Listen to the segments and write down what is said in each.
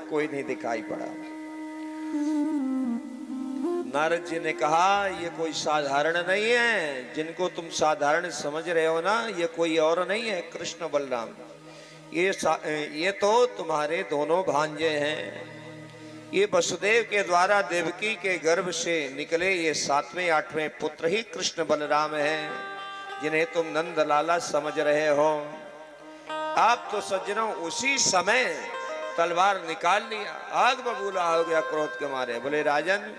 कोई नहीं दिखाई पड़ा। नारद जी ने कहा ये कोई साधारण नहीं है, जिनको तुम साधारण समझ रहे हो ना, ये कोई और नहीं है, कृष्ण बलराम। ये तो तुम्हारे दोनों भांजे हैं। ये वसुदेव के द्वारा देवकी के गर्भ से निकले ये 7वें 8वें पुत्र ही कृष्ण बलराम हैं, जिन्हें तुम नंद लाला समझ रहे हो। आप तो सज्जनों उसी समय तलवार निकाल लिया, आग बबूला हो गया क्रोध के मारे। बोले राजन,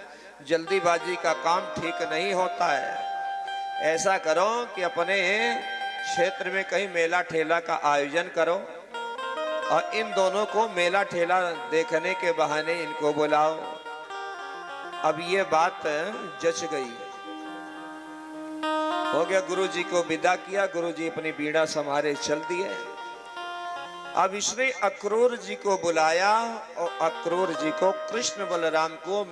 जल्दीबाजी का काम ठीक नहीं होता है। ऐसा करो कि अपने क्षेत्र में कहीं मेला ठेला का आयोजन करो और इन दोनों को मेला ठेला देखने के बहाने इनको बुलाओ। अब ये बात जच गई। हो गया, गुरुजी को विदा किया, गुरुजी अपनी बीड़ा संभाले चल दिए। अब इसने अक्रूर जी को बुलाया और अक्रूर जी को कृष्ण बलराम को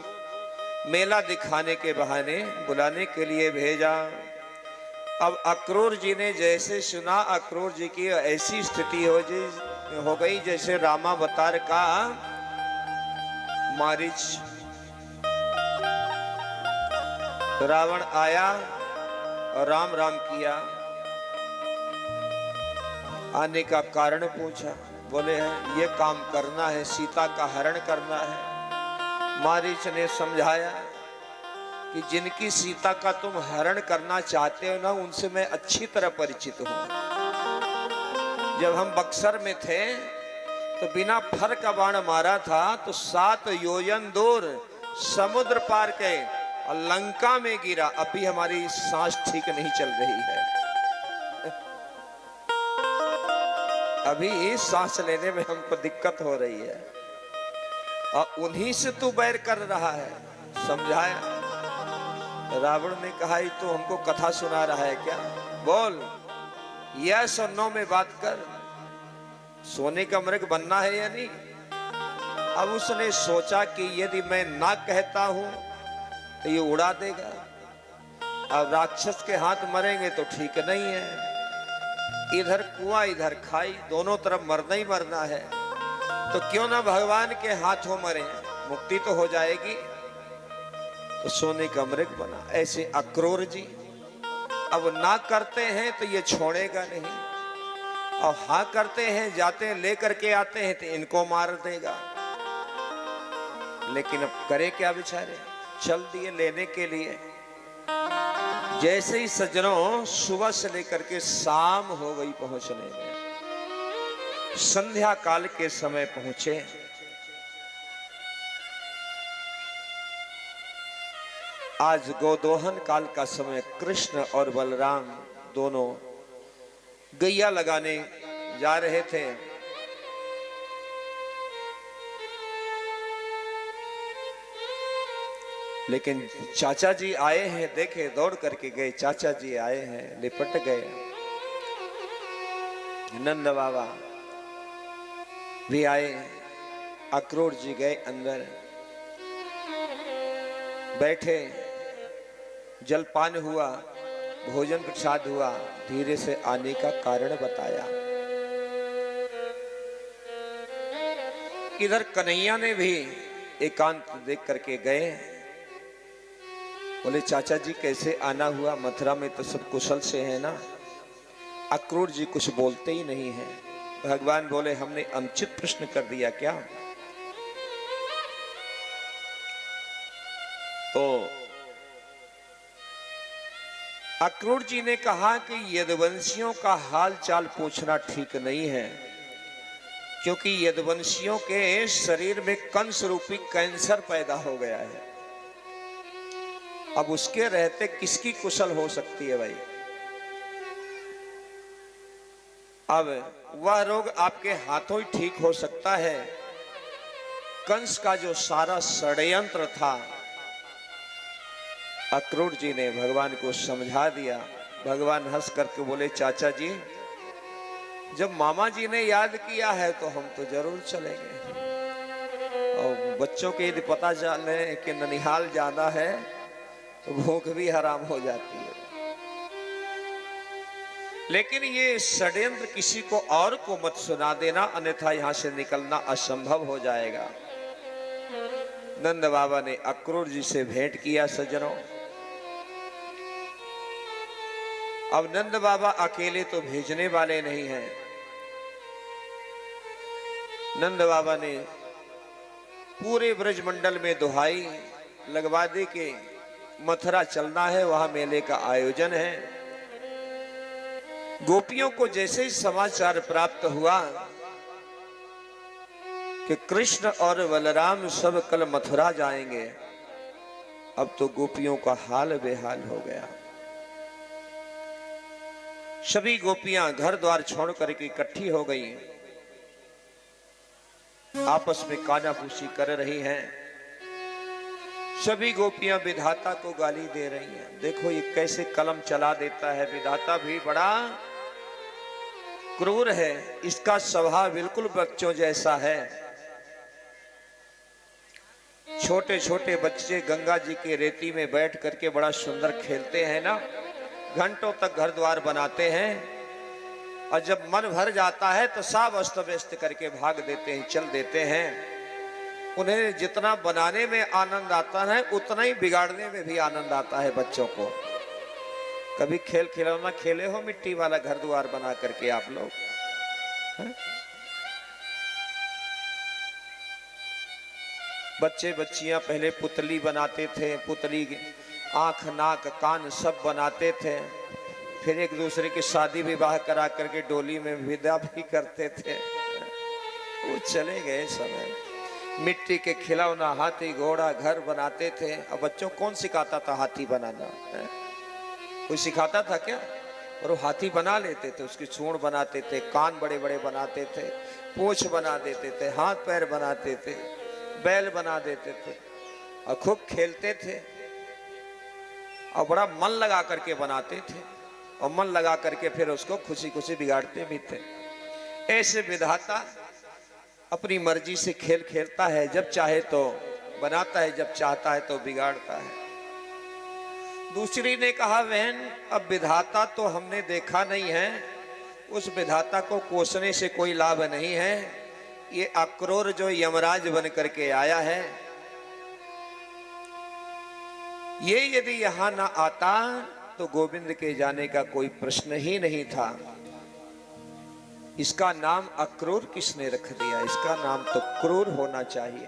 मेला दिखाने के बहाने बुलाने के लिए भेजा। अब अक्रूर जी ने जैसे सुना, अक्रूर जी की ऐसी स्थिति हो गई जैसे रामावतार का मारीच। रावण आया और राम राम किया, आने का कारण पूछा। बोले हैं ये काम करना है, सीता का हरण करना है। मारीच ने समझाया कि जिनकी सीता का तुम हरण करना चाहते हो ना, उनसे मैं अच्छी तरह परिचित हूं। जब हम बक्सर में थे तो बिना फर का बाण मारा था तो 7 योजन दूर समुद्र पार के और लंका में गिरा। अभी हमारी सांस ठीक नहीं चल रही है, अभी सांस लेने में हमको दिक्कत हो रही है, और उन्हीं से तू बैर कर रहा है। समझाया। रावण ने कहा ये तो हमको कथा सुना रहा है क्या? बोल, यस और नो में बात कर, सोने का मृग बनना है या नहीं? अब उसने सोचा कि यदि मैं ना कहता हूं तो ये उड़ा देगा, अब राक्षस के हाथ मरेंगे तो ठीक नहीं है। इधर कुआं इधर खाई, दोनों तरफ मरना ही मरना है, तो क्यों ना भगवान के हाथों मरे, मुक्ति तो हो जाएगी। तो सोने का मृग बना। ऐसे अक्रूर जी अब ना करते हैं तो ये छोड़ेगा नहीं, और हाँ करते हैं, जाते हैं लेकर के आते हैं तो इनको मार देगा। लेकिन अब करे क्या बेचारे, चल दिए लेने के लिए। जैसे ही सज्जनों सुबह से लेकर के शाम हो गई पहुंचने में, संध्या काल के समय पहुंचे। आज गोदोहन काल का समय, कृष्ण और बलराम दोनों गैया लगाने जा रहे थे। लेकिन चाचा जी आए हैं, देखे दौड़ करके गए, चाचा जी आए हैं, लिपट गए। नंद बाबा भी आए, अक्रूर जी गए अंदर, बैठे, जलपान हुआ, भोजन प्रसाद हुआ, धीरे से आने का कारण बताया। इधर कन्हैया ने भी एकांत देख करके गए। बोले चाचा जी कैसे आना हुआ, मथुरा में तो सब कुशल से है ना? अक्रूर जी कुछ बोलते ही नहीं है। भगवान बोले हमने अनुचित प्रश्न कर दिया क्या? तो अक्रूर जी ने कहा कि यदुवंशियों का हाल चाल पूछना ठीक नहीं है, क्योंकि यदुवंशियों के शरीर में कंस रूपी कैंसर पैदा हो गया है। अब उसके रहते किसकी कुशल हो सकती है भाई? अब वह रोग आपके हाथों ही ठीक हो सकता है। कंस का जो सारा षड्यंत्र था, अक्रूर जी ने भगवान को समझा दिया। भगवान हंस करके बोले चाचा जी, जब मामा जी ने याद किया है तो हम तो जरूर चलेंगे। और बच्चों के यदि पता चले कि ननिहाल जाना है तो भूख भी हराम हो जाती है। लेकिन ये षड्यंत्र किसी को और को मत सुना देना, अन्यथा यहां से निकलना असंभव हो जाएगा। नंद बाबा ने अक्रूर जी से भेंट किया सज्जनों। अब नंद बाबा अकेले तो भेजने वाले नहीं हैं। नंद बाबा ने पूरे ब्रजमंडल में दुहाई लगवा दी कि मथुरा चलना है, वहां मेले का आयोजन है। गोपियों को जैसे ही समाचार प्राप्त हुआ कि कृष्ण और बलराम सब कल मथुरा जाएंगे, अब तो गोपियों का हाल बेहाल हो गया। सभी गोपियां घर द्वार छोड़ करके इकट्ठी हो गई, आपस में कानाफूसी कर रही हैं। सभी गोपियां विधाता को गाली दे रही हैं। देखो ये कैसे कलम चला देता है, विधाता भी बड़ा क्रूर है, इसका स्वभाव बिल्कुल बच्चों जैसा है। छोटे छोटे बच्चे गंगा जी के रेती में बैठ करके बड़ा सुंदर खेलते हैं ना, घंटों तक घर द्वार बनाते हैं, और जब मन भर जाता है तो सब अस्त व्यस्त करके भाग देते हैं, चल देते हैं। उन्हें जितना बनाने में आनंद आता है उतना ही बिगाड़ने में भी आनंद आता है बच्चों को। कभी खेल खिलौना खेले हो मिट्टी वाला घर द्वार बना करके आप लोग? बच्चे बच्चियां पहले पुतली बनाते थे, पुतली आंख नाक कान सब बनाते थे, फिर एक दूसरे की शादी विवाह करा करके डोली में विदा भी करते थे। वो चले गए समय। मिट्टी के खिलौना हाथी घोड़ा घर बनाते थे। अब बच्चों कौन सिखाता था हाथी बनाना? कोई सिखाता था क्या? और वो हाथी बना लेते थे, उसकी सूंड बनाते थे, कान बड़े बड़े बनाते थे, पूंछ बना देते थे, हाथ पैर बनाते थे, बैल बना देते थे और खूब खेलते थे और बड़ा मन लगा करके बनाते थे, और मन लगा करके फिर उसको खुशी खुशी बिगाड़ते भी थे। ऐसे विधाता अपनी मर्जी से खेल खेलता है, जब चाहे तो बनाता है, जब चाहता है तो बिगाड़ता है। दूसरी ने कहा, बहन अब विधाता तो हमने देखा नहीं है, उस विधाता को कोसने से कोई लाभ नहीं है। ये अक्रूर जो यमराज बन करके आया है, ये यदि यहां ना आता तो गोविंद के जाने का कोई प्रश्न ही नहीं था। इसका नाम अक्रूर किसने रख दिया? इसका नाम तो क्रूर होना चाहिए।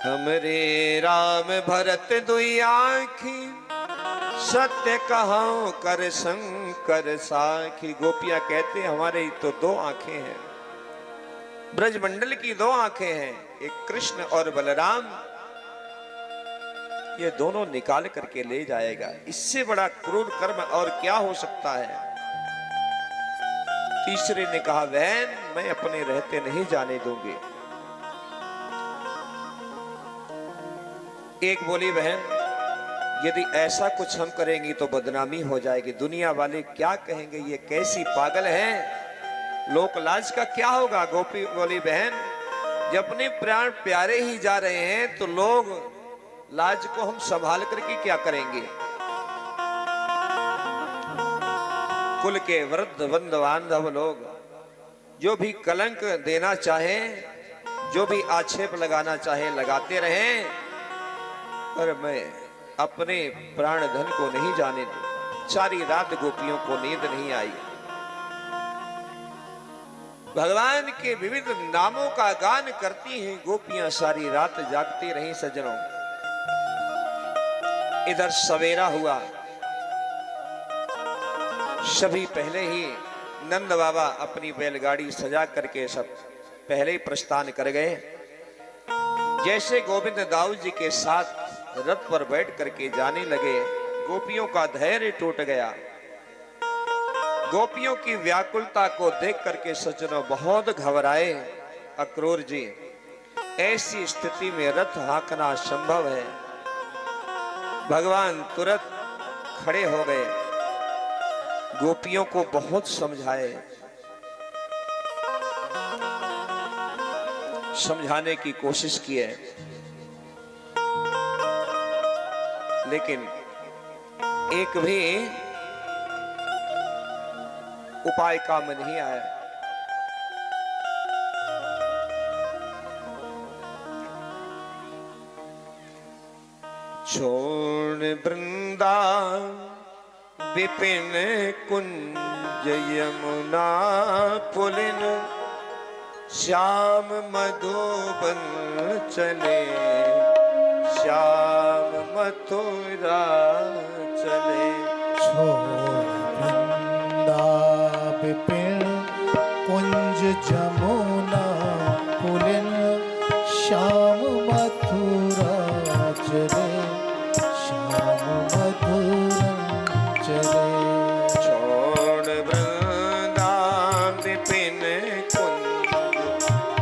हमरे राम भरत दुई आँखी, सत्य कहाऊं कर शंकर साखी। गोपियां कहते हमारे तो दो आंखें हैं, ब्रजमंडल की दो आंखें हैं, एक कृष्ण और बलराम, ये दोनों निकाल करके ले जाएगा। इससे बड़ा क्रूर कर्म और क्या हो सकता है? तीसरे ने कहा, बहन मैं अपने रहते नहीं जाने दूंगी। एक बोली, बहन यदि ऐसा कुछ हम करेंगी तो बदनामी हो जाएगी, दुनिया वाले क्या कहेंगे, ये कैसी पागल है, लोक लाज का क्या होगा? गोपी बोली, बहन जब अपने प्राण प्यारे ही जा रहे हैं तो लोग लाज को हम संभाल करके क्या करेंगे? कुल के वृद्ध बंधु बांधव लोग जो भी कलंक देना चाहे, जो भी आक्षेप लगाना चाहे लगाते रहें, पर मैं अपने प्राण धन को नहीं जाने दूं। सारी रात गोपियों को नींद नहीं आई। भगवान के विविध नामों का गान करती हैं गोपियां, सारी रात जागती रही सज्जनों। इधर सवेरा हुआ, सभी पहले ही नंद बाबा अपनी बैलगाड़ी सजा करके सब पहले ही प्रस्थान कर गए। जैसे गोविंद दाऊ जी के साथ रथ पर बैठ करके जाने लगे, गोपियों का धैर्य टूट गया। गोपियों की व्याकुलता को देख करके सज्जनों बहुत घबराए अक्रूर जी। ऐसी स्थिति में रथ हाँकना संभव है? भगवान तुरंत खड़े हो गए, गोपियों को बहुत समझाए, समझाने की कोशिश की है, लेकिन एक भी उपाय काम नहीं आया। छोड़ वृंदा विपिन कुंज यमुना पुलिन श्याम मधुबन चले, श्याम मथुरा चले। छोड़ वृंदा विपिन कुंज जमुना पुलिन श्याम मथुरा चले, श्याम मथुरा चले। छोड़ वृंदा विपिन कुंज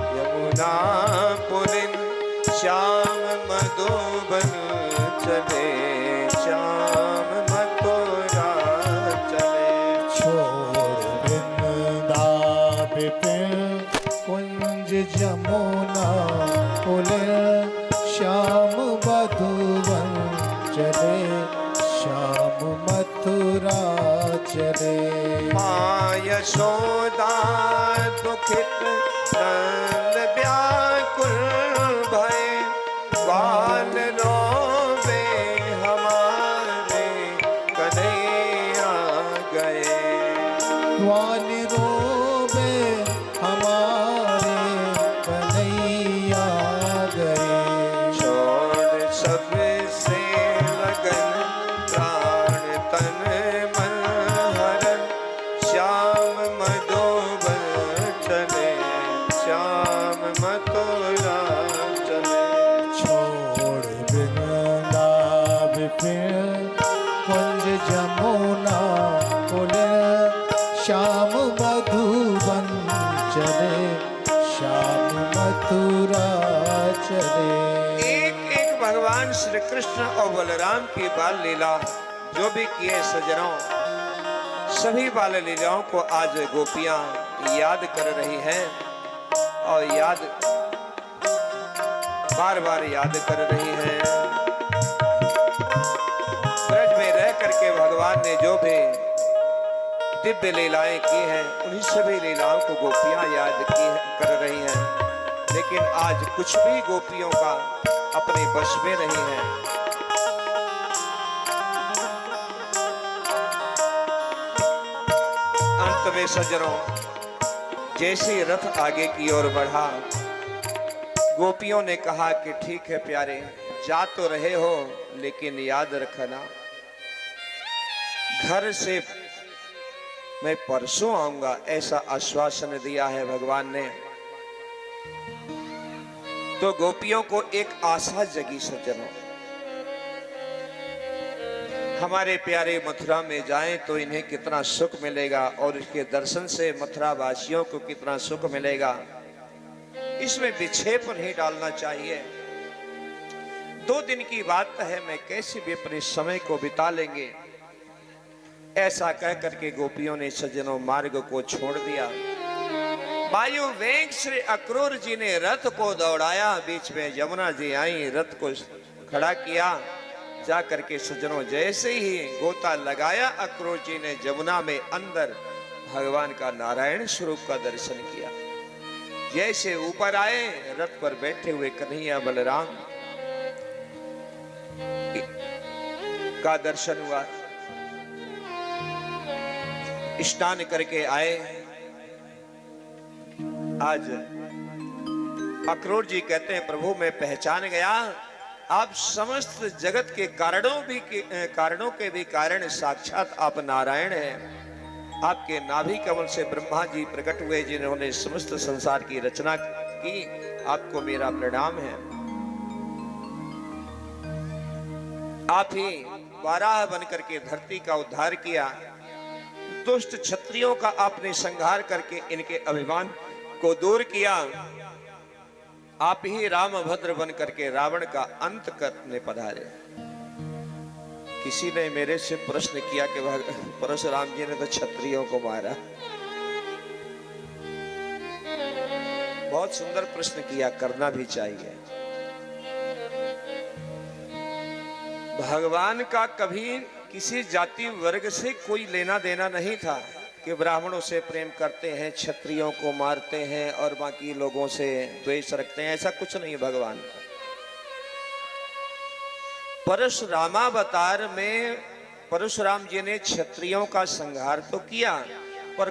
यमुना पुलिन श्याम मधुबन चले, श्याम मथुरा चले। छोड़ वृंदा विपिन कुंज जमुना पुलिन श्याम मधुबन चले, श्याम मथुरा चले। माँ यशोदा दुखित नंद व्याकुल भय, ग्वाल रोवे हमारे कन्हैया गए। ग्वाल रोवे हमारे कन्हैया गए। छोड़ सबसे लगन प्राण तन मन हरन, श्याम मधुबन चले, श्याम मथुरा चले। छोड़ वृंदा विपिन कुंज जमुना पुलिन श्याम मधुबन चले, श्याम मथुरा चले। एक एक भगवान श्री कृष्ण और बलराम की बाल लीला जो भी किए सजनों, सभी बाल लीलाओं को आज गोपियां याद कर रही हैं और बार बार याद कर रही हैं। ब्रज में रह करके भगवान ने जो भी दिव्य लीलाएं की हैं, उन्हीं सभी लीलाओं को गोपियां याद कर रही हैं। लेकिन आज कुछ भी गोपियों का अपने वश में नहीं है। अंत में सज्जनों, जैसे रथ आगे की ओर बढ़ा, गोपियों ने कहा कि ठीक है प्यारे, जा तो रहे हो लेकिन याद रखना, घर से मैं परसों आऊंगा, ऐसा आश्वासन दिया है भगवान ने। तो गोपियों को एक आशा जगी सज्जनों, हमारे प्यारे मथुरा में जाएं तो इन्हें कितना सुख मिलेगा और इसके दर्शन से मथुरा वासियों को कितना सुख मिलेगा, इसमें विक्षेप नहीं डालना चाहिए। 2 दिन की बात है, मैं कैसे भी अपने समय को बिता लेंगे, ऐसा कह करके गोपियों ने सज्जनों मार्ग को छोड़ दिया। वायु वेग श्री अक्रूर जी ने रथ को दौड़ाया, बीच में यमुना जी आई, रथ को खड़ा किया। जा करके सज्जनों जैसे ही गोता लगाया अक्रूर जी ने यमुना में, अंदर भगवान का नारायण स्वरूप का दर्शन किया। जैसे ऊपर आए, रथ पर बैठे हुए कन्हैया बलराम का दर्शन हुआ। स्नान करके आए। आज अक्रूर जी कहते हैं, प्रभु मैं पहचान गया, आप समस्त जगत के कारणों के भी कारण साक्षात आप नारायण हैं। आपके नाभि कमल से ब्रह्मा जी प्रकट हुए, जिन्होंने समस्त संसार की रचना की। आपको मेरा प्रणाम है। आप ही वाराह बन करके धरती का उद्धार किया, दुष्ट क्षत्रियों का आपने संहार करके इनके अभिमान को दूर किया। आप ही रामभद्र बन करके रावण का अंत करने पधारे। किसी ने मेरे से प्रश्न किया कि परशुराम जी ने तो क्षत्रियों को मारा। बहुत सुंदर प्रश्न किया, करना भी चाहिए। भगवान का कभी किसी जाति वर्ग से कोई लेना देना नहीं था कि ब्राह्मणों से प्रेम करते हैं, क्षत्रियों को मारते हैं और बाकी लोगों से द्वेष रखते हैं, ऐसा कुछ नहीं है भगवान का। परशुरामावतार में परशुराम जी ने क्षत्रियों का संहार तो किया, पर